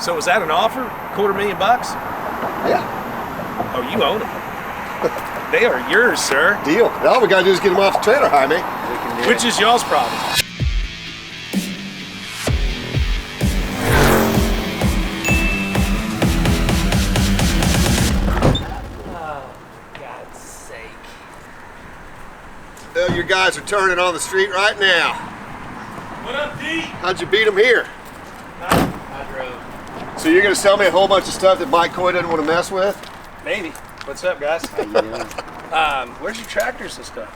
So was that an offer? $250,000? Yeah. Oh, you own them. They are yours, sir. Deal. All we gotta do is get them off the trailer, Jaime. Which is y'all's problem. Well, your guys are turning on the street right now. What up, D? How'd you beat them here? I drove. So you're gonna sell me a whole bunch of stuff that Mike Coy doesn't want to mess with? Maybe. What's up, guys? How you doing? Where's your tractors and stuff?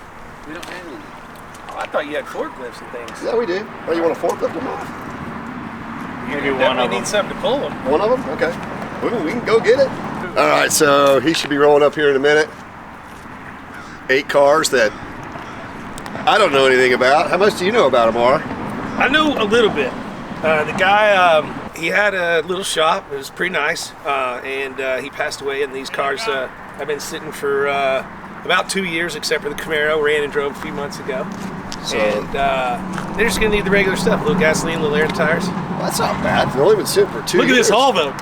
We don't have any. Oh, I thought you had forklifts and things. Yeah, we do. Oh, you want to forklift them off? Maybe one of them. Need something to pull them. One of them? Okay. We can go get it. All right, so he should be rolling up here in a minute. 8 cars that I don't know anything about. How much do you know about them, Ara? I know a little bit. The guy, he had a little shop. It was pretty nice, and he passed away. And these cars have been sitting for about 2 years, except for the Camaro. Ran and drove a few months ago. So, and they're just gonna need the regular stuff: a little gasoline, a little air tires. Well, that's not bad. They've only been sitting for 2 years. Look at this haul, though.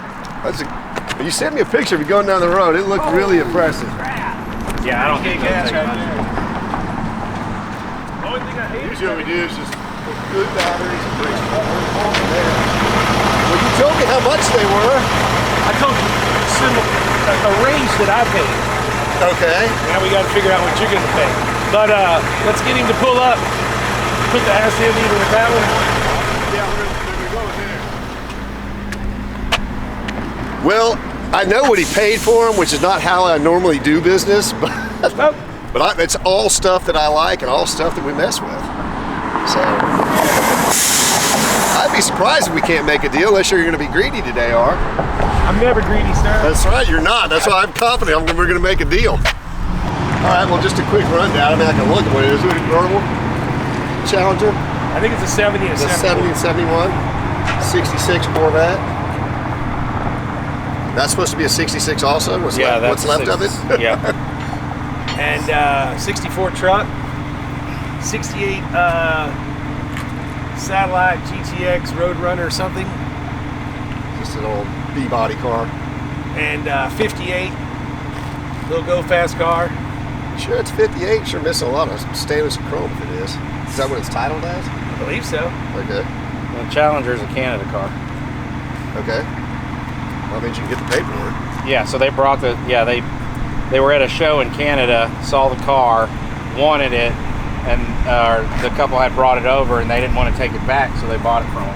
You sent me a picture of you going down the road. It looked really impressive. Yeah, I don't get gas right there. Only thing I hate. Usually what we do is just put good batteries and bring some more there. Well, you told me how much they were. I told you a range that I paid. Okay. Now we got to figure out what you're gonna pay. But let's get him to pull up. Put the ass in either with that one. Yeah, we're going there. Well, I know what he paid for them, which is not how I normally do business, but it's all stuff that I like and all stuff that we mess with. So I'd be surprised if we can't make a deal unless you're going to be greedy today, Ar. I'm never greedy, sir. That's right, you're not. That's why I'm confident we're going to make a deal. All right, well, just a quick rundown. I mean, I can look at what it is. Is it a convertible Challenger? I think it's a 70 and a 70 and 71. 66 Corvette. That's supposed to be a 66 also? What's left of it? Yeah. And 64 truck. 68 Satellite GTX Roadrunner or something. Just an old B-body car. And 58 little go fast car. Sure, it's 58. Sure, missing a lot of stainless and chrome if it is. Is that what it's titled as? I believe so. Okay. The Challenger's a Canada car. Okay. Well, that means you can get the paperwork. Yeah, so they brought they were at a show in Canada, saw the car, wanted it, and the couple had brought it over and they didn't want to take it back, so they bought it from them.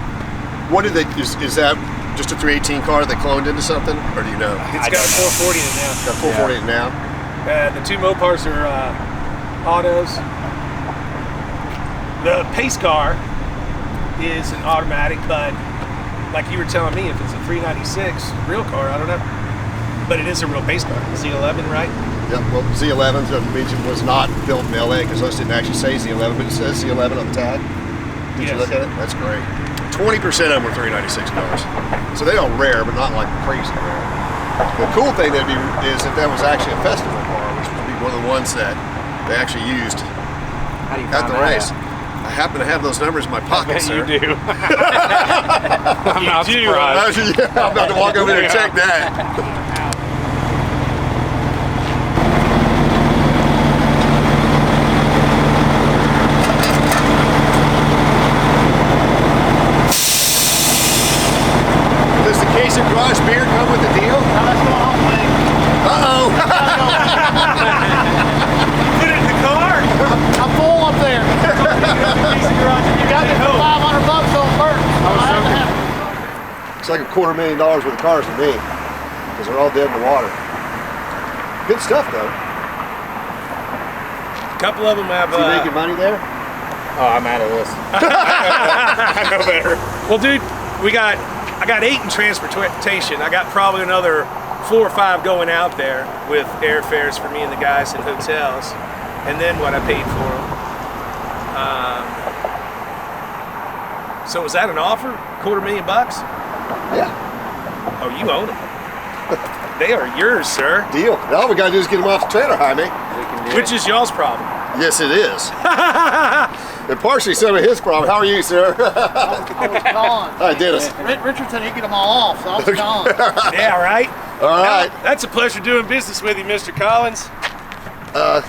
What did they, is that just a 318 car they cloned into something, or do you know? It's got a 440 in it now. It's got a 440 in it now? The 2 Mopars are autos. The pace car is an automatic, but like you were telling me, if it's a 396 real car, I don't know. But it is a real pace car. Z11, right? Yep, well, Z11 was not built in LA because those didn't actually say Z11, but it says Z11 on the tag. Did you look at it? That's great. 20% of them were 396 cars. So they are rare, but not like crazy rare. The cool thing is if that was actually a festival car, which would be one of the ones that they actually used at the race. I happen to have those numbers in my pocket, sir. You do. I'm not surprised. Yeah, I'm about to walk over there and check that. Does the case of garage beer come with the deal? Uh-oh. Put it in the car. I'm full up there. You got me for $500 on first. It's like $250,000 worth of cars to me, because they're all dead in the water. Good stuff, though. A couple of them have. Is he making money there? Oh, I'm out of this. I know better. Well, dude, I got 8 in transportation. I got probably another 4 or 5 going out there with airfares for me and the guys in hotels, and then what I paid for them. So was that an offer? $250,000? Yeah. Oh, you own them. They are yours, sir. Deal. All we gotta do is get them off the trailer, Jaime. Which is y'all's problem. Yes, it is. And partially some of his problem. How are you, sir? I was gone. Hi, Dennis. Richard said he'd get them all off, so I was gone. Yeah, right? All right. Well, that's a pleasure doing business with you, Mr. Collins. I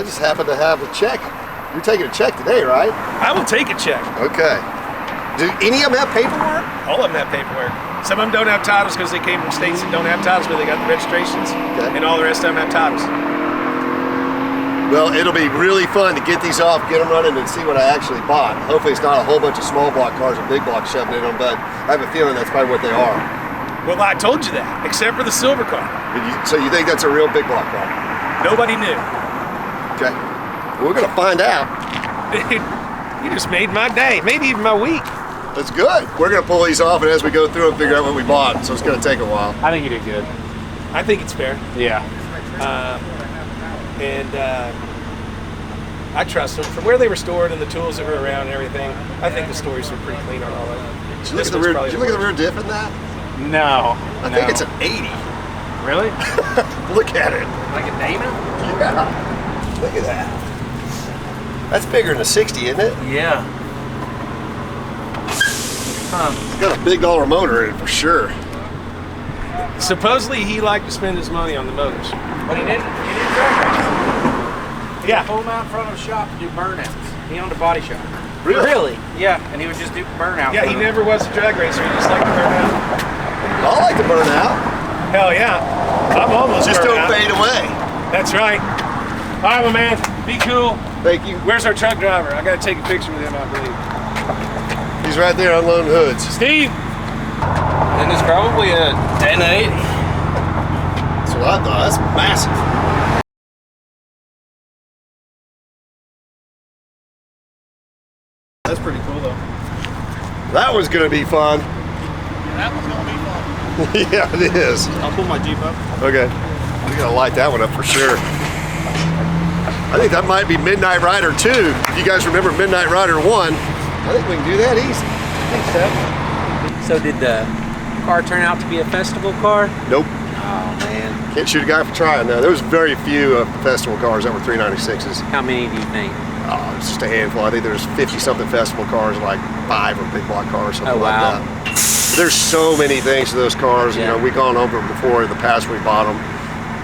just happen to have a check. You're taking a check today, right? I will take a check. Okay. Do any of them have paperwork? All of them have paperwork. Some of them don't have titles because they came from states that don't have titles, but they got the registrations. Okay. And all the rest of them have titles. Well, it'll be really fun to get these off, get them running, and see what I actually bought. Hopefully it's not a whole bunch of small block cars with big blocks shoved in them, but I have a feeling that's probably what they are. Well, I told you that, except for the silver car. So you think that's a real big block car? Nobody knew. Okay. We're gonna find out. Dude, you just made my day, maybe even my week. That's good. We're gonna pull these off, and as we go through them, figure out what we bought. So it's gonna take a while. I think you did good. I think it's fair. Yeah. I trust them. From where they were stored and the tools that were around and everything, I think the stories were pretty clean on all of them. Did you look at the rear diff in that? No. I think it's an 80. Really? Look at it. Like a Dana? Yeah. Look at that. That's bigger than a 60, isn't it? Yeah. It's got a big dollar motor in it for sure. Supposedly he liked to spend his money on the motors. But he didn't drag race. Yeah. Pull him out in front of a shop to do burnouts. He owned a body shop. Really? Yeah, and he would just do burnouts. Yeah, he never was a drag racer. He just liked to burn out. I like to burn out. Hell yeah. I'm almost Just burned don't out. fade away. That's right. All right, my man. Be cool. Thank you. Where's our truck driver? I got to take a picture with him, I believe. He's right there unloading hoods. Steve. And it's probably a 1080. That's what I thought. That's massive. That's pretty cool, though. That was gonna be fun. That was gonna be fun. Yeah, it is. I'll pull my Jeep up. Okay. We gotta light that one up for sure. I think that might be Midnight Rider 2. If you guys remember Midnight Rider 1, I think we can do that easy. I think so. So did the car turn out to be a festival car? Nope. Oh man. Can't shoot a guy for trying now. There was very few of the festival cars that were 396s. How many do you think? It's just a handful. I think there's 50-something festival cars, like 5 are big block cars, something Oh, wow. like that. There's so many things to those cars. Yeah. You know, we've gone over them before in the past when we bought them.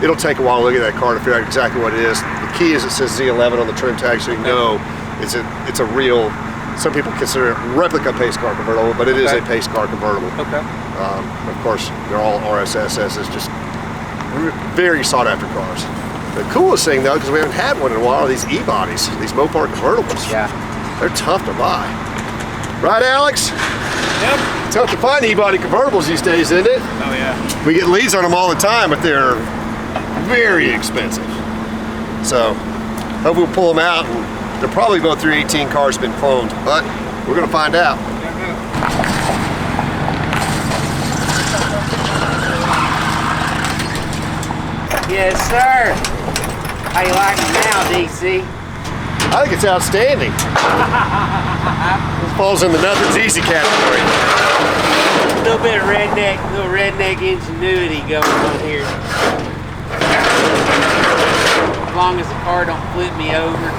It'll take a while to look at that car to figure out exactly what it is. The key is it says Z11 on the trim tag, so you know it's a real. Some people consider it replica pace car convertible, but it is a pace car convertible. Okay. Of course, they're all RSSs, just very sought after cars. The coolest thing though, because we haven't had one in a while, are these E-bodies, these Mopar convertibles. Yeah. They're tough to buy. Right, Alex? Yep. Tough to find E-body convertibles these days, isn't it? Oh, yeah. We get leads on them all the time, but they're very expensive. So, hope we'll pull them out, and they're probably both 318 cars been cloned, but we're gonna find out. Yes, sir. How you like it now, DC? I think it's outstanding. This falls in the nothing's easy category. A little bit of little redneck ingenuity going on here. As long as the car don't flip me over.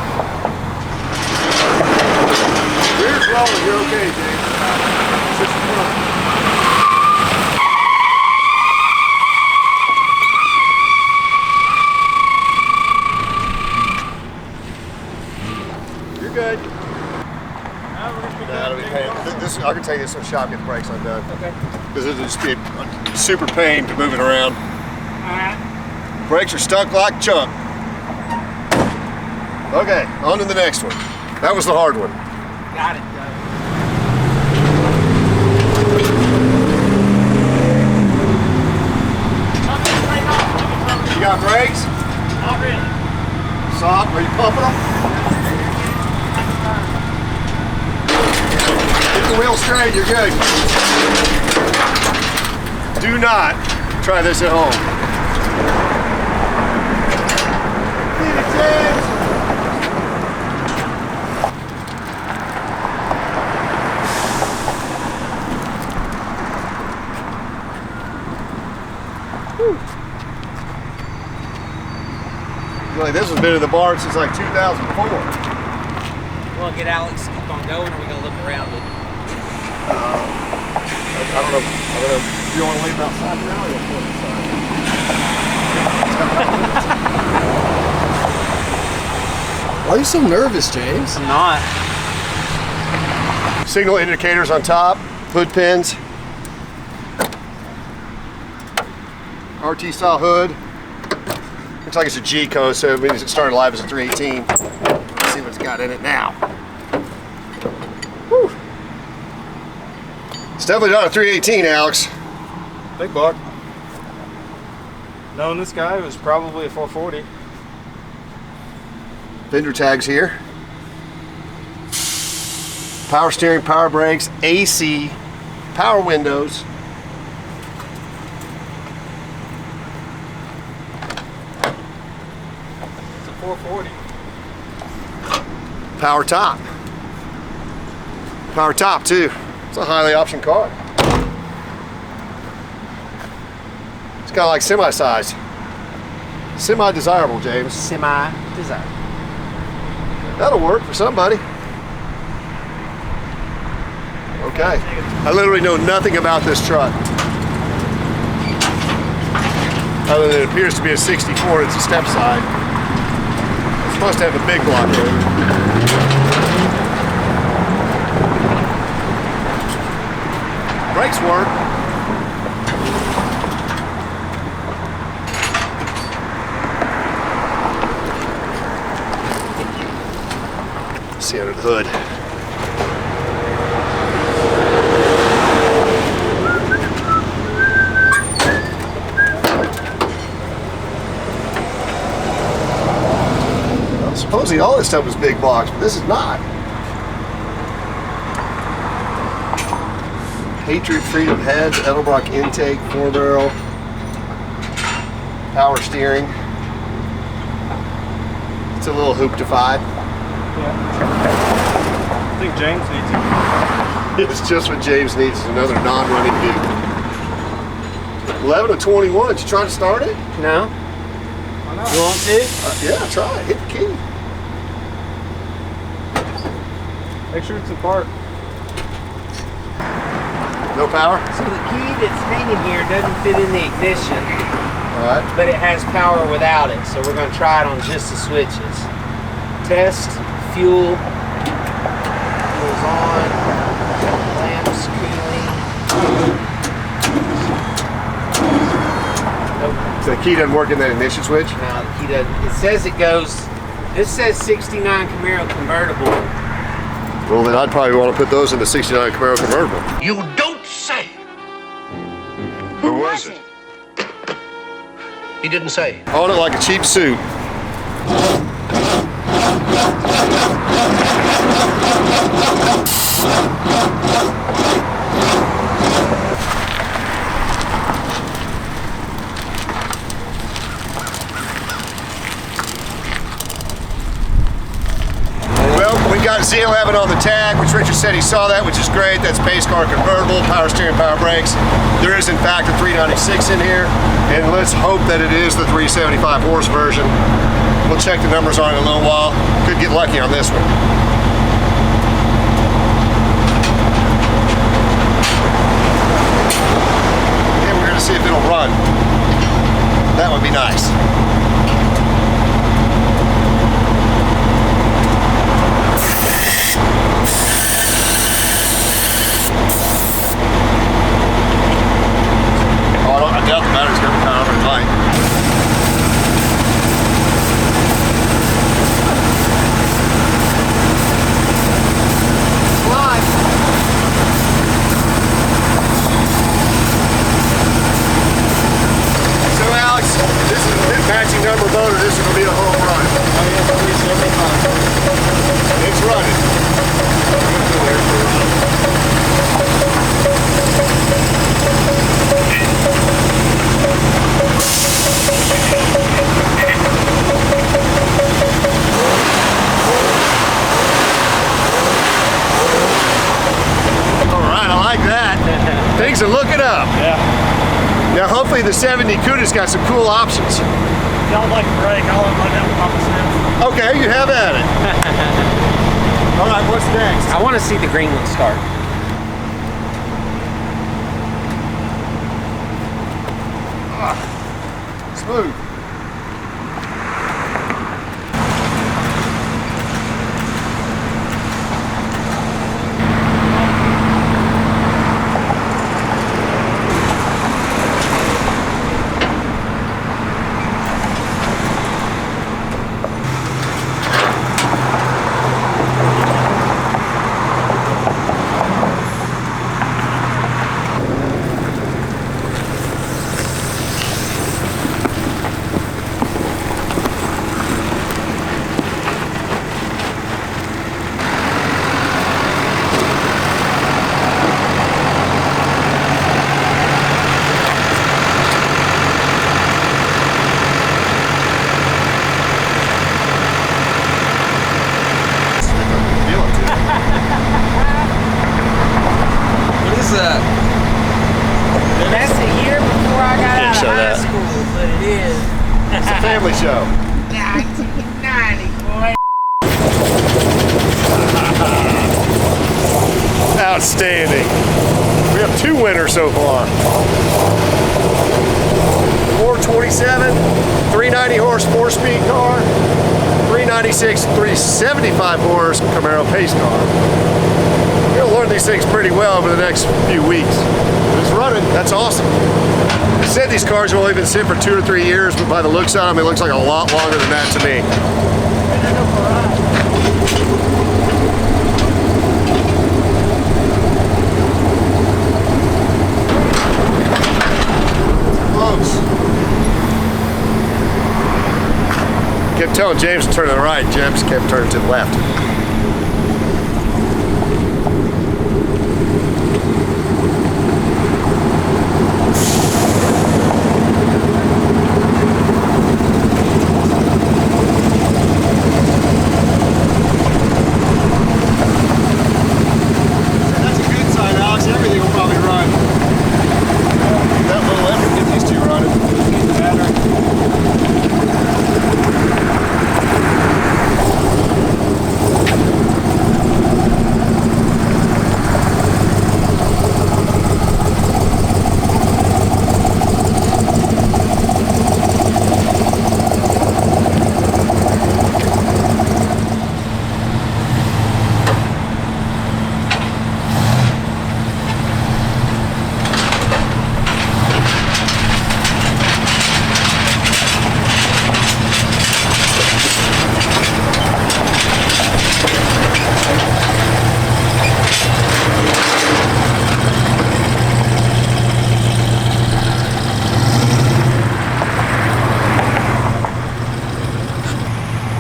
Rear's rolling, you're okay, James. Just front. You're good. That'll be pain. I can take this to the shop, get the brakes undone. Okay. Because it'll just be a super pain to move it around. Alright. Brakes are stuck like Chuck. Okay, on to the next one. That was the hard one. Got it, You got brakes? Not really. Soft? Are you pumping them? Get the wheel straight, you're good. Do not try this at home. Get it, James. Like this has been in the barn since like 2004. want to get Alex to keep on going, or are we going to look around it? I don't know. If you want to leave it outside now, you'll put it inside. Why are you so nervous, James? I'm not. Signal indicators on top, hood pins. RT style hood. Looks like it's a G code, so it means it started live as a 318. Let's see what it's got in it now. Whew. It's definitely not a 318, Alex. Big buck. Knowing this guy, it was probably a 440. Fender tags here. Power steering, power brakes, AC, power windows. It's a 440. Power top. Power top too. It's a highly optioned car. It's kind of like semi-sized. Semi-desirable, James. Semi-desirable. That'll work for somebody. Okay. I literally know nothing about this truck. Other than it appears to be a 64, it's a step side. It's supposed to have a big block rotor. Brakes work. See under the hood. Well, supposedly all this stuff was big blocks, but this is not. Patriot Freedom heads, Edelbrock intake, 4-barrel, power steering. It's a little hoop-defied. I think James needs it. It's just what James needs, is another non-running vehicle. 11 of 21, did you try to start it? No? Why not? You want to? Yeah, try it, hit the key. Make sure it's apart. No power? So the key that's hanging here doesn't fit in the ignition, All right. but it has power without it. So we're going to try it on just the switches. Test, fuel, fuel's on, lamps, cooling. Nope. So the key doesn't work in that ignition switch? No, the key doesn't. It says it goes, this says 69 Camaro convertible. Well, then I'd probably want to put those in the 69 Camaro convertible. You don't say. Who was it? He didn't say. On it like a cheap suit. Well, we got Z11 on the tag, which Richard said he saw that, which is great. That's pace car convertible, power steering, power brakes. There is in fact a 396 in here, and let's hope that it is the 375 horse version. We'll check the numbers on it in a little while. Could get lucky on this one. And we're gonna see if it'll run. That would be nice. I doubt the battery's gonna be kind of overnight. So Alex, this is a matching number motor. This is gonna be a home run. It's running. All right, I like that. Things are looking up. Yeah. Now, hopefully, the 70 Cuda's got some cool options. Y'all like a break. I'll run down with Papa Sam. Okay, you have at it. All right, what's next? I want to see the green one start. Smooth. That's a year before I got out of high school, but it is. It's a family show. 1990, boy. Outstanding. We have 2 winners so far. 427, 390 horse, 4-speed car, 396, 375 horse Camaro pace car. We're gonna learn these things pretty well over the next few weeks. It's running, that's awesome. They said these cars have only been sitting for 2 or 3 years, but by the looks of them, it looks like a lot longer than that to me. Close. Kept telling James to turn to the right, James kept turning to the left.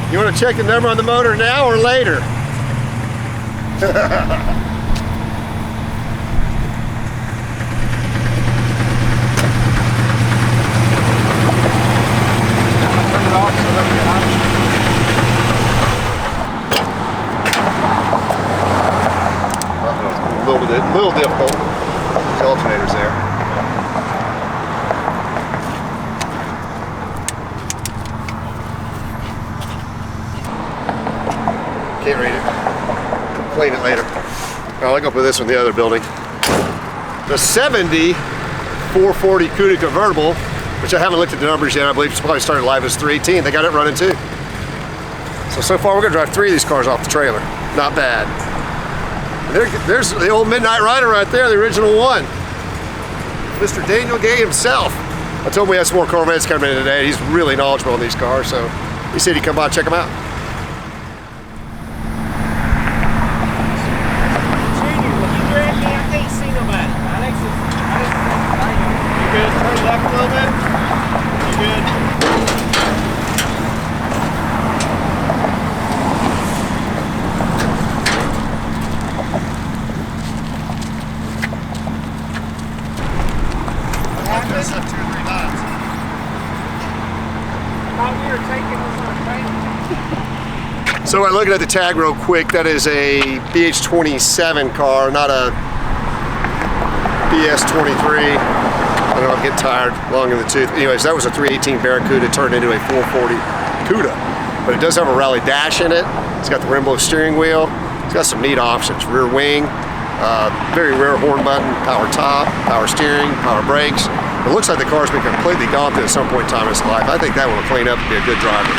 You want to check the number on the motor now or later? A little difficult. The alternator's there. Can't read it. Clean it later. I'll go put this in the other building. The 70 440 CUDA convertible, which I haven't looked at the numbers yet. I believe it's probably started live as 318. They got it running too. So far we're gonna drive 3 of these cars off the trailer. Not bad. There's the old Midnight Rider right there, the original one. Mr. Daniel Gay himself. I told him we had some more Corvettes coming in today. He's really knowledgeable on these cars, so he said he'd come by and check them out. Junior, will you grab me? I can't see nobody. You good? Turn left a little bit. You good? So I'm looking at the tag real quick. That is a BH27 car, not a BS23. I don't know, I'm getting tired, long in the tooth. Anyways, that was a 318 Barracuda turned into a 440 CUDA. But it does have a rally dash in it. It's got the Rainbow steering wheel. It's got some neat options. Rear wing, very rare horn button, power top, power steering, power brakes. It looks like the car's been completely gone through at some point in time in its life. I think that one will clean up and be a good driver.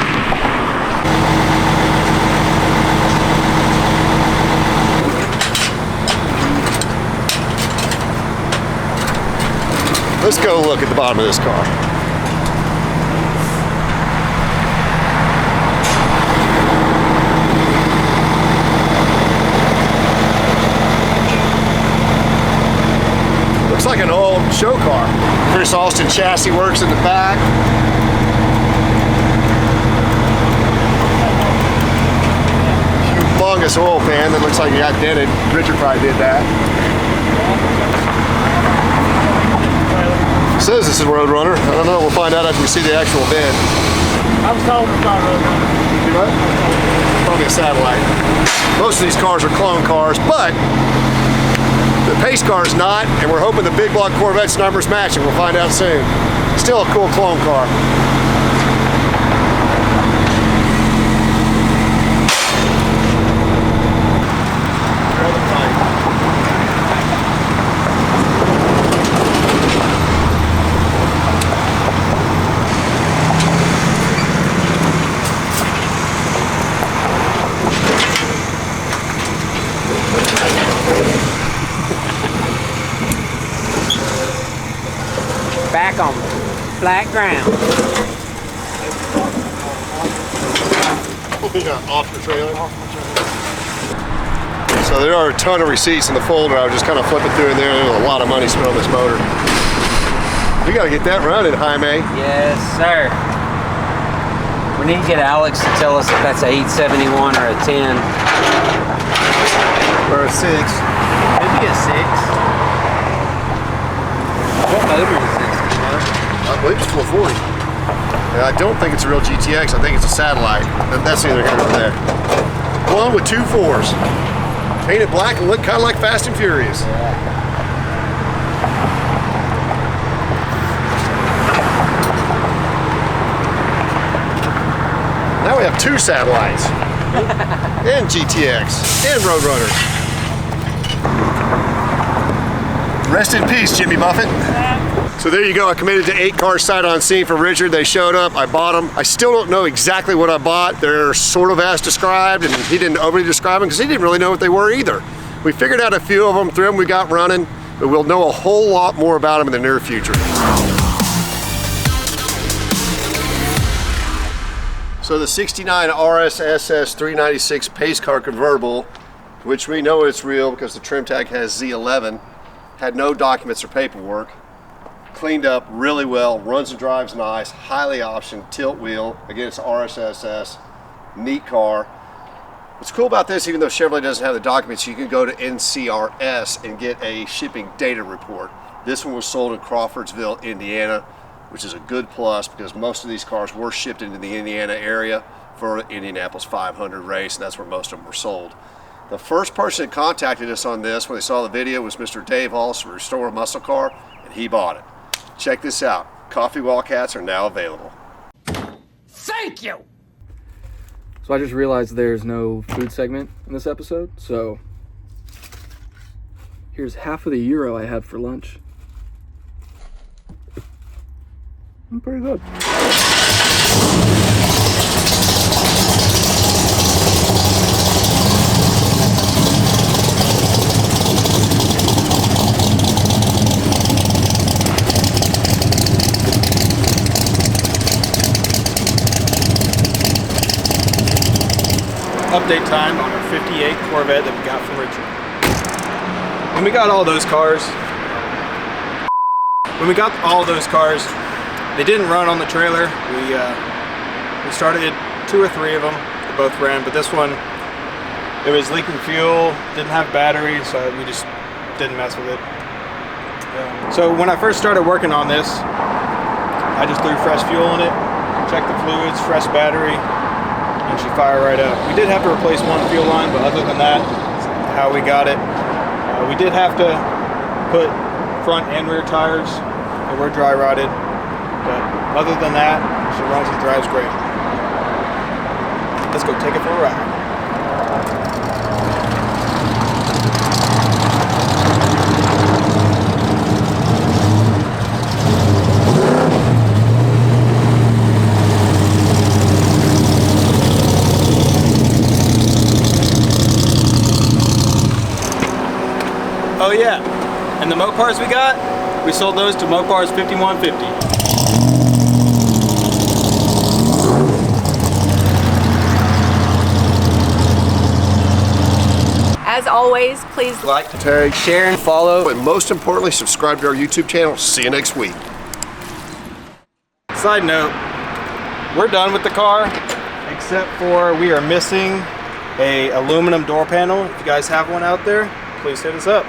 Let's go look at the bottom of this car. Looks like an old show car. Chris Austin chassis works in the back. Humongous oil pan that looks like it got dented. Richard probably did that. It says this is Roadrunner. I don't know. We'll find out after we see the actual bed. I was told it's not Roadrunner. You what? Probably a satellite. Most of these cars are clone cars, but the pace car is not, and we're hoping the big block Corvette's numbers match, and we'll find out soon. Still a cool clone car. Back on flat ground. Off the trailer. So there are a ton of receipts in the folder. I was just kind of flipping through in there. There's a lot of money spent on this motor. We got to get that running, Jaime. Yes, sir. We need to get Alex to tell us if that's a 871 or a 10. Or a 6. Maybe a 6. What motor is this? I believe it's 440. And I don't think it's a real GTX. I think it's a satellite. That's neither here nor there. One with 2 4s. Painted black and look kind of like Fast and Furious. Now we have 2 satellites. And GTX. And Roadrunners. Rest in peace, Jimmy Buffett. So there you go. I committed to 8 cars sight on scene for Richard. They showed up. I bought them. I still don't know exactly what I bought. They're sort of as described, and he didn't overly describe them because he didn't really know what they were either. We figured out a few of them, 3 of them we got running, but we'll know a whole lot more about them in the near future. So the 69 RSSS 396 pace car convertible, which we know it's real because the trim tag has Z11, had no documents or paperwork. Cleaned up really well, runs and drives nice, highly optioned, tilt wheel. Again, it's RSSS, neat car. What's cool about this, even though Chevrolet doesn't have the documents, you can go to NCRS and get a shipping data report. This one was sold in Crawfordsville, Indiana, which is a good plus because most of these cars were shipped into the Indiana area for Indianapolis 500 race, and that's where most of them were sold. The first person that contacted us on this when they saw the video was Mr. Dave Halls from Restore Muscle Car, and he bought it. Check this out. Coffee Walk hats are now available. Thank you! So I just realized there's no food segment in this episode, so here's half of the gyro I had for lunch. I'm pretty good. Update time on our 58 Corvette that we got from Richard. When we got all those cars, they didn't run on the trailer. We started 2 or 3 of them. They both ran, but this one, it was leaking fuel, didn't have battery, so we just didn't mess with it. So when I first started working on this, I just threw fresh fuel in it, checked the fluids, fresh battery, and she fired right up. We did have to replace one fuel line, but other than that, that's how we got it. We did have to put front and rear tires that were dry rotted, but other than that, she runs and drives great. Let's go take it for a ride. Oh yeah. And the Mopars we sold those to Mopars 5150. As always, please Like, tag, Share and follow. but most importantly, subscribe to our YouTube channel. See you next week. Side note, we're done with the car, except for we are missing a aluminum door panel. If you guys have one out there, please hit us up.